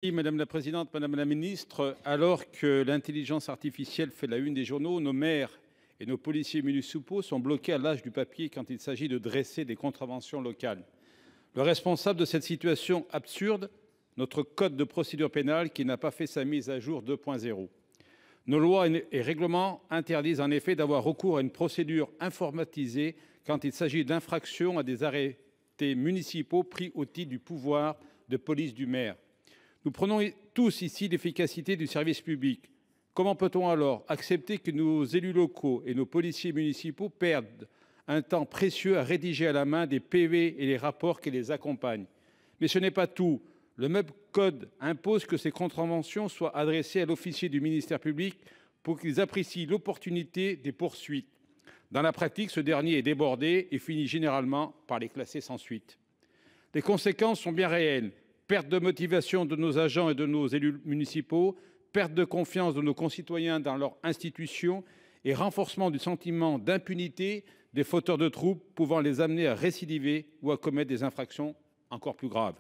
Oui, Madame la présidente, Madame la ministre, alors que l'intelligence artificielle fait la une des journaux, nos maires et nos policiers municipaux sont bloqués à l'âge du papier quand il s'agit de dresser des contraventions locales. Le responsable de cette situation absurde, notre code de procédure pénale qui n'a pas fait sa mise à jour 2.0. Nos lois et règlements interdisent en effet d'avoir recours à une procédure informatisée quand il s'agit d'infractions à des arrêtés municipaux pris au titre du pouvoir de police du maire. Nous prenons tous ici l'efficacité du service public. Comment peut-on alors accepter que nos élus locaux et nos policiers municipaux perdent un temps précieux à rédiger à la main des PV et les rapports qui les accompagnent? Mais ce n'est pas tout. Le même code impose que ces contraventions soient adressées à l'officier du ministère public pour qu'il apprécie l'opportunité des poursuites. Dans la pratique, ce dernier est débordé et finit généralement par les classer sans suite. Les conséquences sont bien réelles. Perte de motivation de nos agents et de nos élus municipaux, perte de confiance de nos concitoyens dans leurs institutions et renforcement du sentiment d'impunité des fauteurs de troubles pouvant les amener à récidiver ou à commettre des infractions encore plus graves.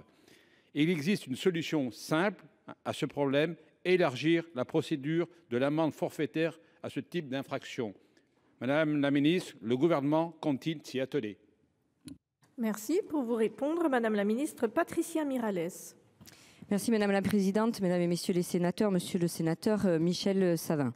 Et il existe une solution simple à ce problème, élargir la procédure de l'amende forfaitaire à ce type d'infraction. Madame la ministre, le gouvernement compte-t-il s'y atteler? Merci. Pour vous répondre, Madame la ministre Patricia Mirallès. Merci Madame la Présidente, Mesdames et Messieurs les sénateurs, Monsieur le sénateur Michel Savin.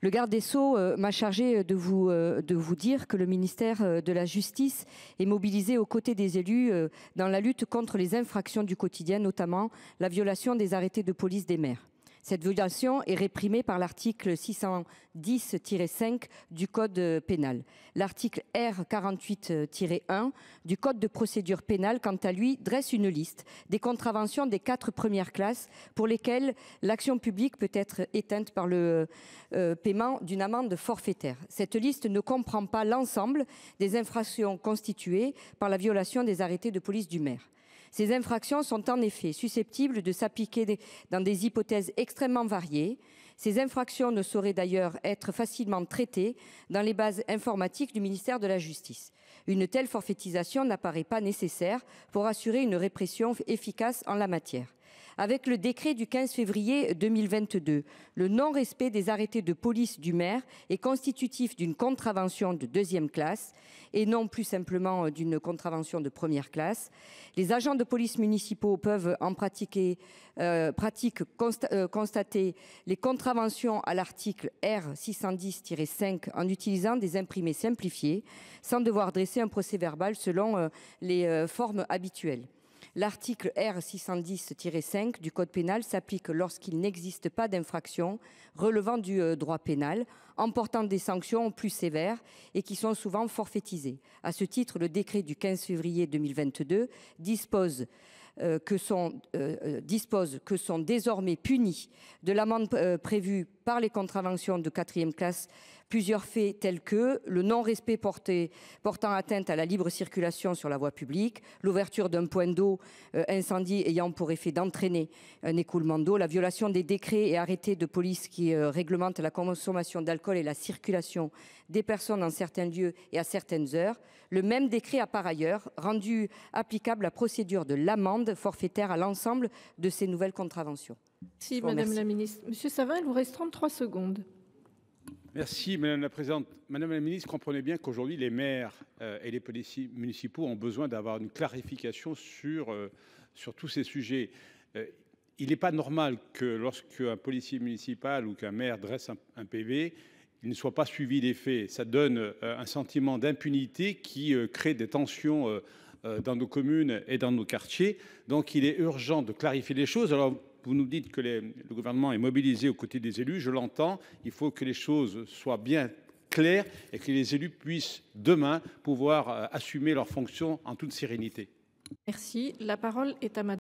Le garde des Sceaux m'a chargé de vous dire que le ministère de la Justice est mobilisé aux côtés des élus dans la lutte contre les infractions du quotidien, notamment la violation des arrêtés de police des maires. Cette violation est réprimée par l'article 610-5 du Code pénal. L'article R48-1 du Code de procédure pénale, quant à lui, dresse une liste des contraventions des 4 premières classes pour lesquelles l'action publique peut être éteinte par le paiement d'une amende forfaitaire. Cette liste ne comprend pas l'ensemble des infractions constituées par la violation des arrêtés de police du maire. Ces infractions sont en effet susceptibles de s'appliquer dans des hypothèses extrêmement variées. Ces infractions ne sauraient d'ailleurs être facilement traitées dans les bases informatiques du ministère de la Justice. Une telle forfaitisation n'apparaît pas nécessaire pour assurer une répression efficace en la matière. Avec le décret du 15 février 2022, le non-respect des arrêtés de police du maire est constitutif d'une contravention de 2e classe et non plus simplement d'une contravention de 1re classe. Les agents de police municipaux peuvent en constater les contraventions à l'article R610-5 en utilisant des imprimés simplifiés sans devoir dresser un procès-verbal selon les formes habituelles. L'article R610-5 du Code pénal s'applique lorsqu'il n'existe pas d'infraction relevant du droit pénal, emportant des sanctions plus sévères et qui sont souvent forfaitisées. À ce titre, le décret du 15 février 2022 dispose que sont désormais punis de l'amende prévue par les contraventions de 4e classe plusieurs faits tels que le non-respect portant atteinte à la libre circulation sur la voie publique, l'ouverture d'un point d'eau incendie ayant pour effet d'entraîner un écoulement d'eau, la violation des décrets et arrêtés de police qui réglementent la consommation d'alcool et la circulation des personnes dans certains lieux et à certaines heures. Le même décret a par ailleurs rendu applicable la procédure de l'amende forfaitaire à l'ensemble de ces nouvelles contraventions. Merci Madame la ministre. Monsieur Savin, il vous reste 33 secondes. Merci Madame la présidente. Madame la ministre, comprenez bien qu'aujourd'hui les maires et les policiers municipaux ont besoin d'avoir une clarification sur tous ces sujets. Il n'est pas normal que lorsqu'un policier municipal ou qu'un maire dresse un PV, il ne soit pas suivi des faits. Ça donne un sentiment d'impunité qui crée des tensions dans nos communes et dans nos quartiers. Donc il est urgent de clarifier les choses. Alors vous nous dites que le gouvernement est mobilisé aux côtés des élus, je l'entends. Il faut que les choses soient bien claires et que les élus puissent demain pouvoir assumer leurs fonctions en toute sérénité. Merci. La parole est à Madame